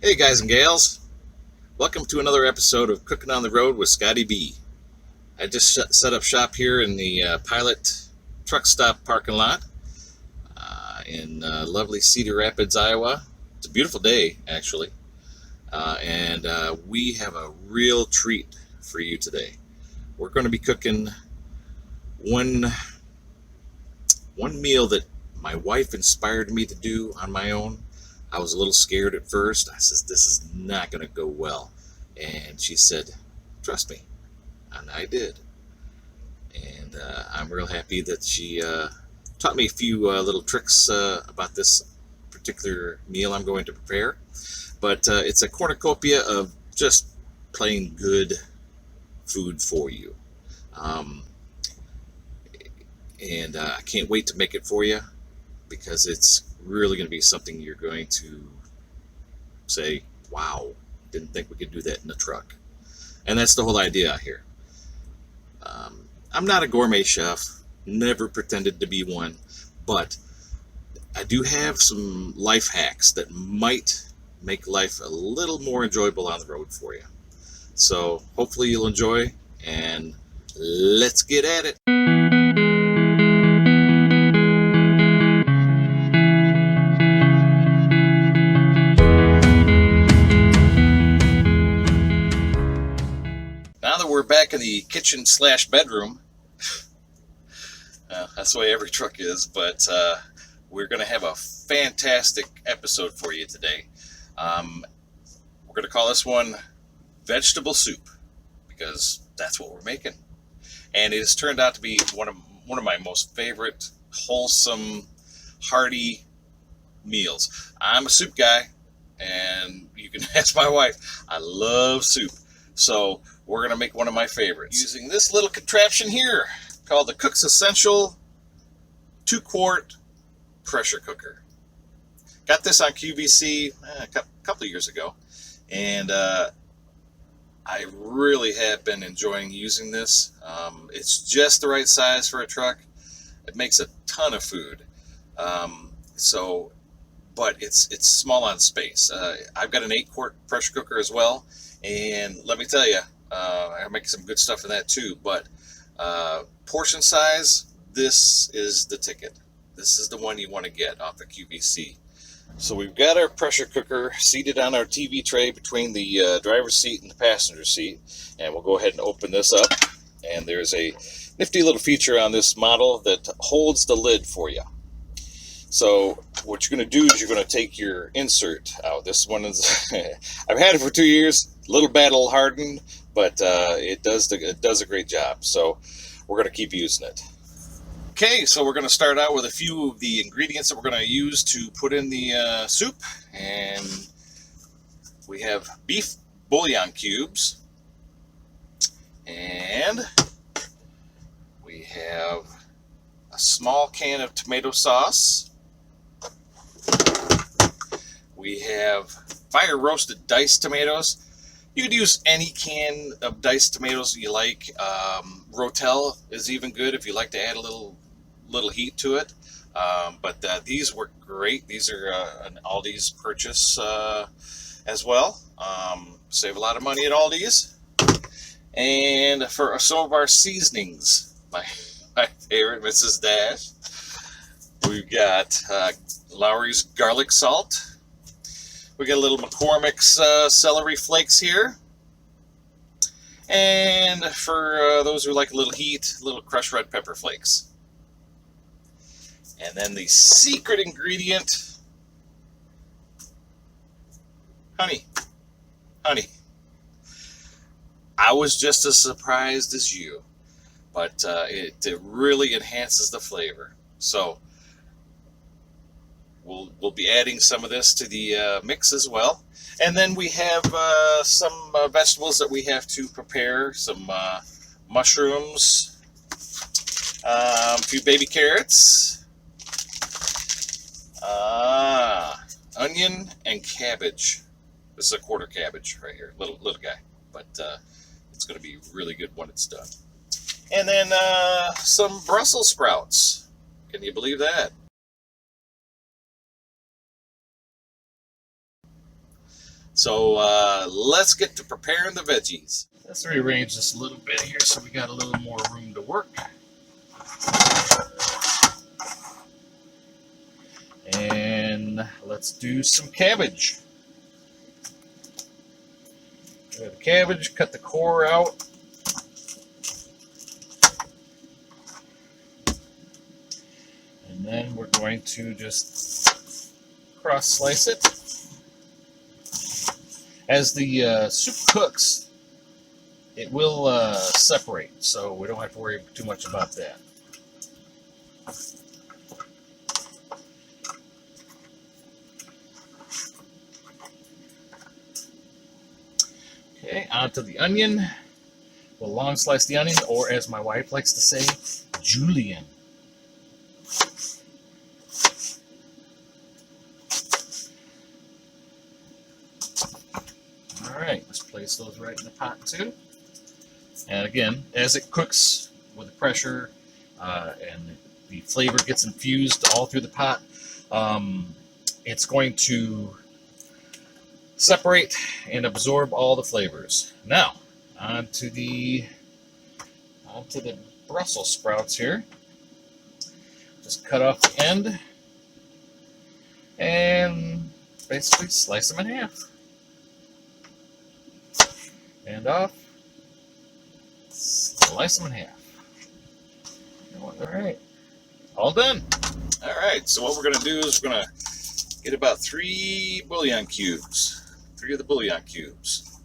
Hey guys and gals, welcome to another episode of Cooking on the Road with Scotty B. I just set up shop here in the Pilot truck stop parking lot in lovely Cedar Rapids, Iowa. It's a beautiful day, actually, and we have a real treat for you today. We're going to be cooking one meal that my wife inspired me to do on my own. I was a little scared at first. I said, this is not going to go well. And she said, trust me. And I did. And I'm real happy that she taught me a few little tricks about this particular meal I'm going to prepare. But it's a cornucopia of just plain good food for you. And I can't wait to make it for you, because it's really going to be something you're going to say, wow, didn't think we could do that in a truck. And that's the whole idea here. I'm not a gourmet chef, never pretended to be one, but I do have some life hacks that might make life a little more enjoyable on the road for you. So hopefully you'll enjoy, and let's get at it. Now that we're back in the kitchen / bedroom, that's the way every truck is, but we're going to have a fantastic episode for you today. We're going to call this one vegetable soup, because that's what we're making. And it has turned out to be one of my most favorite, wholesome, hearty meals. I'm a soup guy, and you can ask my wife. I love soup. So we're going to make one of my favorites using this little contraption here called the Cook's Essential 2-quart pressure cooker. Got this on QVC a couple of years ago, and I really have been enjoying using this. It's just the right size for a truck. It makes a ton of food, but it's small on space. I've got an 8-quart pressure cooker as well, and let me tell you, I make some good stuff in that too. But portion size, this is the ticket. This is the one you want to get off the QVC. So we've got our pressure cooker seated on our TV tray between the driver's seat and the passenger seat, and we'll go ahead and open this up. And there's a nifty little feature on this model that holds the lid for you. So what you're going to do is you're going to take your insert out. This one is I've had it for 2 years, a little battle hardened, but it does a great job. So we're going to keep using it. Okay, so we're going to start out with a few of the ingredients that we're going to use to put in the soup. And we have beef bouillon cubes, and we have a small can of tomato sauce. We have fire roasted diced tomatoes. You could use any can of diced tomatoes you like. Rotel is even good if you like to add a little heat to it. But these work great. These are an Aldi's purchase as well. Save a lot of money at Aldi's. And for some of our seasonings, my favorite, Mrs. Dash, we've got Lawry's garlic salt. We got a little Mccormick's celery flakes here. And for those who like a little heat, a little crushed red pepper flakes. And then the secret ingredient, honey. I was just as surprised as you, but it really enhances the flavor. So we'll be adding some of this to the mix as well. And then we have some vegetables that we have to prepare. Some mushrooms, a few baby carrots, onion, and cabbage. This is a quarter cabbage right here, little guy, but it's going to be really good when it's done. And then some Brussels sprouts. Can you believe that? So let's get to preparing the veggies. Let's rearrange this a little bit here so we got a little more room to work. And let's do some cabbage. The cabbage, cut the core out. And then we're going to just cross slice it. As the soup cooks, it will separate, so we don't have to worry too much about that. Okay, onto the onion. We'll long slice the onion, or as my wife likes to say, julienne. Alright, let's place those right in the pot too. And again, as it cooks with the pressure and the flavor gets infused all through the pot, it's going to separate and absorb all the flavors. Now, onto the Brussels sprouts here. Just cut off the end and basically slice them in half. And off. Slice them in half. Alright. All done. Alright, so what we're going to do is we're going to get about 3 bouillon cubes. 3 of the bouillon cubes.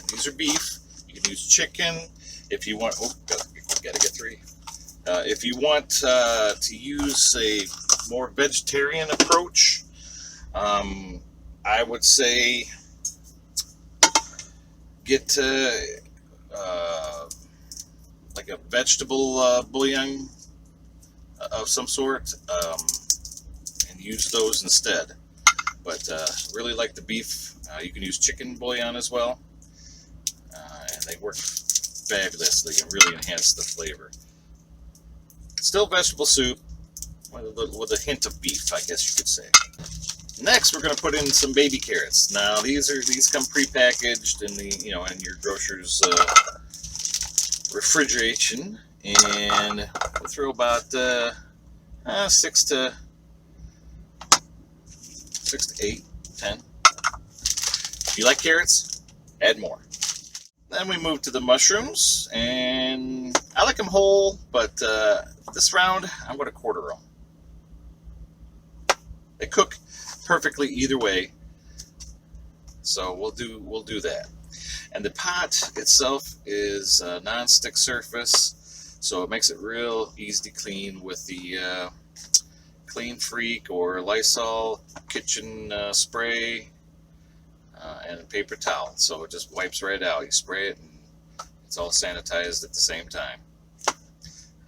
And these are beef. You can use chicken if you want. Oh, gotta get 3. If you want to use a more vegetarian approach, I would say get like a vegetable bouillon of some sort, and use those instead. But really like the beef. You can use chicken bouillon as well, and they work fabulously and really enhance the flavor. Still vegetable soup with a hint of beef, I guess you could say. Next, we're going to put in some baby carrots. Now, these come prepackaged in the in your grocer's refrigeration, and we'll throw about 6 to 8, 10. If you like carrots, add more. Then we move to the mushrooms, and I like them whole, but this round I'm going to quarter them. They cook perfectly either way, so we'll do that. And the pot itself is a non-stick surface, so it makes it real easy to clean with the Clean Freak or Lysol kitchen spray and a paper towel. So it just wipes right out. You spray it and it's all sanitized at the same time.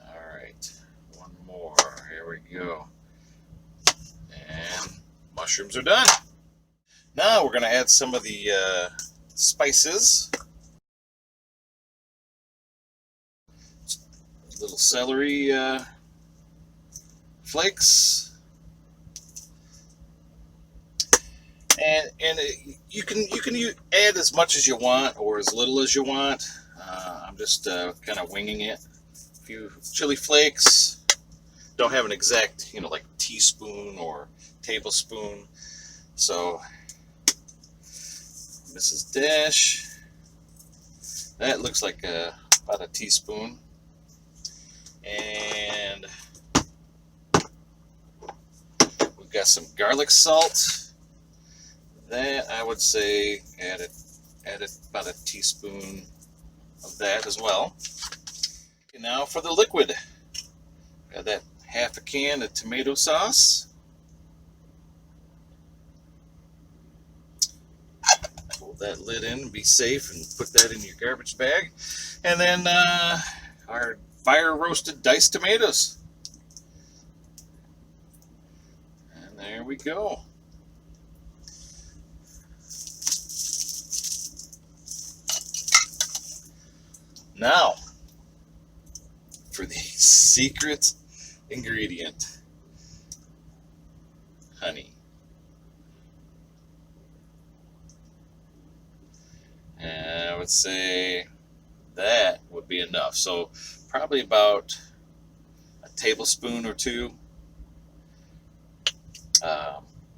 Alright, one more. Here we go. And mushrooms are done. Now we're going to add some of the spices. Little celery flakes. And you can add as much as you want or as little as you want. I'm just kind of winging it. A few chili flakes. Don't have an exact, like teaspoon or tablespoon. So Mrs. Dash, that looks like about a teaspoon. And we've got some garlic salt. That I would say add about a teaspoon of that as well. And now for the liquid. Got that half a can of tomato sauce. Pull that lid in and be safe and put that in your garbage bag. And then our fire roasted diced tomatoes. And there we go. Now, for the secret ingredient, honey. would say that would be enough. So probably about a tablespoon or two.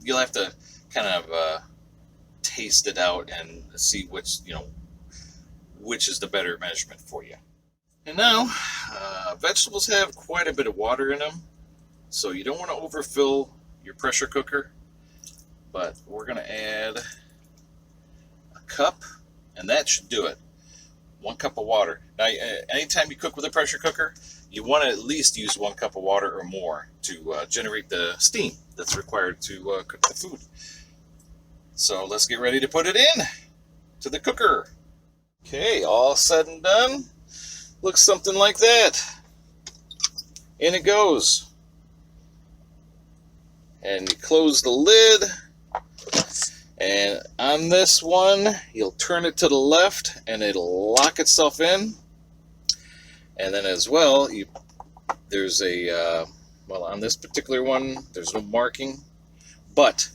You'll have to kind of taste it out and see which is the better measurement for you. And now, vegetables have quite a bit of water in them, so you don't want to overfill your pressure cooker. But we're going to add a cup, and that should do it. 1 cup of water. Now, anytime you cook with a pressure cooker, you want to at least use 1 cup of water or more to generate the steam that's required to cook the food. So let's get ready to put it in to the cooker. Okay, all said and done. Looks something like that. In it goes. And you close the lid. And on this one, you'll turn it to the left and it'll lock itself in. And then as well, there's a, well, on this particular one, there's no marking, but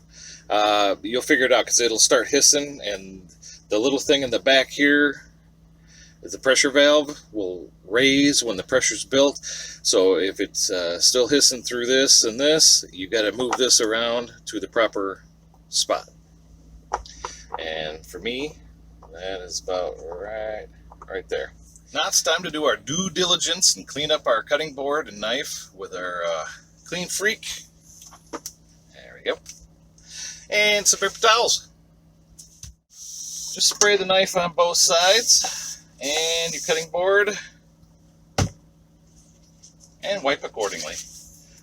you'll figure it out because it'll start hissing, and the little thing in the back here, the pressure valve, will raise when the pressure's built. So if it's still hissing through this and this, you got to move this around to the proper spot. And for me, that is about right there. Now it's time to do our due diligence and clean up our cutting board and knife with our Clean Freak. There we go. And some paper towels. Just spray the knife on both sides and your cutting board and wipe accordingly.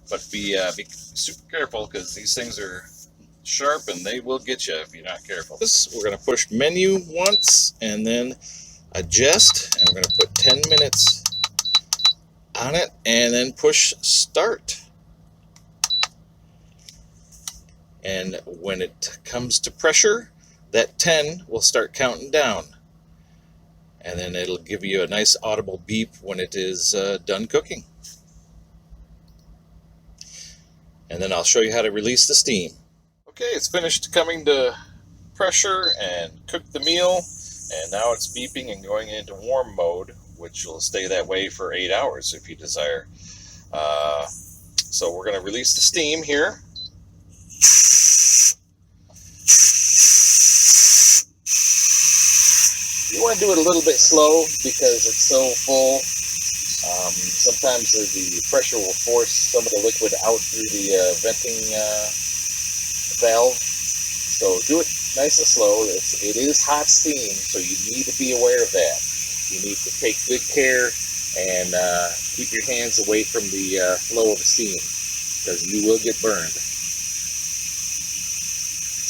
But be super careful because these things are sharp and they will get you if you're not careful. We're going to push menu once and then adjust, and we're going to put 10 minutes on it and then push start. And when it comes to pressure, that 10 will start counting down, and then it'll give you a nice audible beep when it is done cooking. And then I'll show you how to release the steam. Okay, it's finished coming to pressure and cooked the meal, and now it's beeping and going into warm mode, which will stay that way for 8 hours if you desire. So we're going to release the steam here. You want to do it a little bit slow because it's so full. Sometimes the pressure will force some of the liquid out through the venting valve. So do it nice and slow. It is hot steam, so you need to be aware of that. You need to take good care and keep your hands away from the flow of steam, because you will get burned.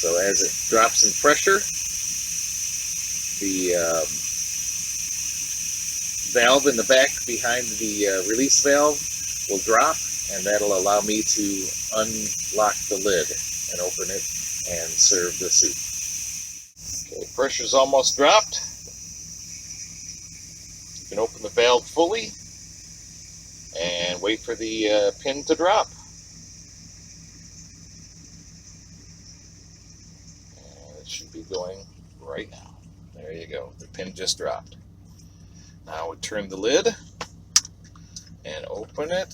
So as it drops in pressure, the valve in the back behind the release valve will drop, and that'll allow me to unlock the lid and open it and serve the soup. Okay, pressure's almost dropped. You can open the valve fully and wait for the pin to drop. And it should be going right now. There you go. The pin just dropped. Now we turn the lid and open it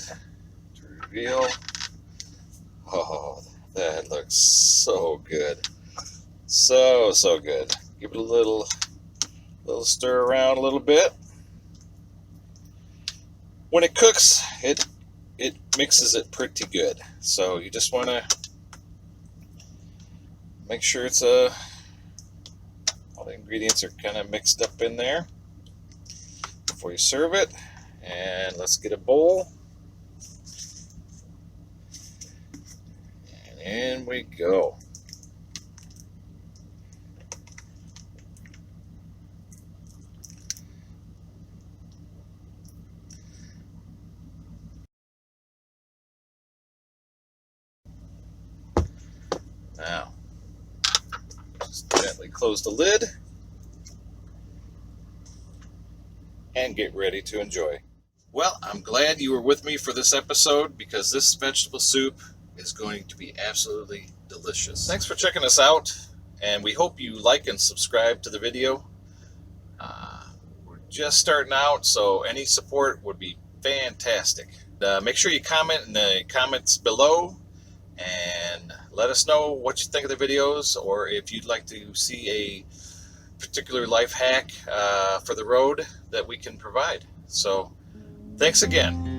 to reveal. Oh, that looks so good. So good. Give it a little stir around a little bit. When it cooks, it mixes it pretty good. So you just want to make sure it's all the ingredients are kind of mixed up in there before you serve it. And let's get a bowl. And in we go. Now, just gently close the lid and get ready to enjoy. Well, I'm glad you were with me for this episode, because this vegetable soup is going to be absolutely delicious. Thanks for checking us out, and we hope you like and subscribe to the video. just starting out, so any support would be fantastic. Make sure you comment in the comments below and let us know what you think of the videos, or if you'd like to see a particular life hack for the road that we can provide. So thanks again.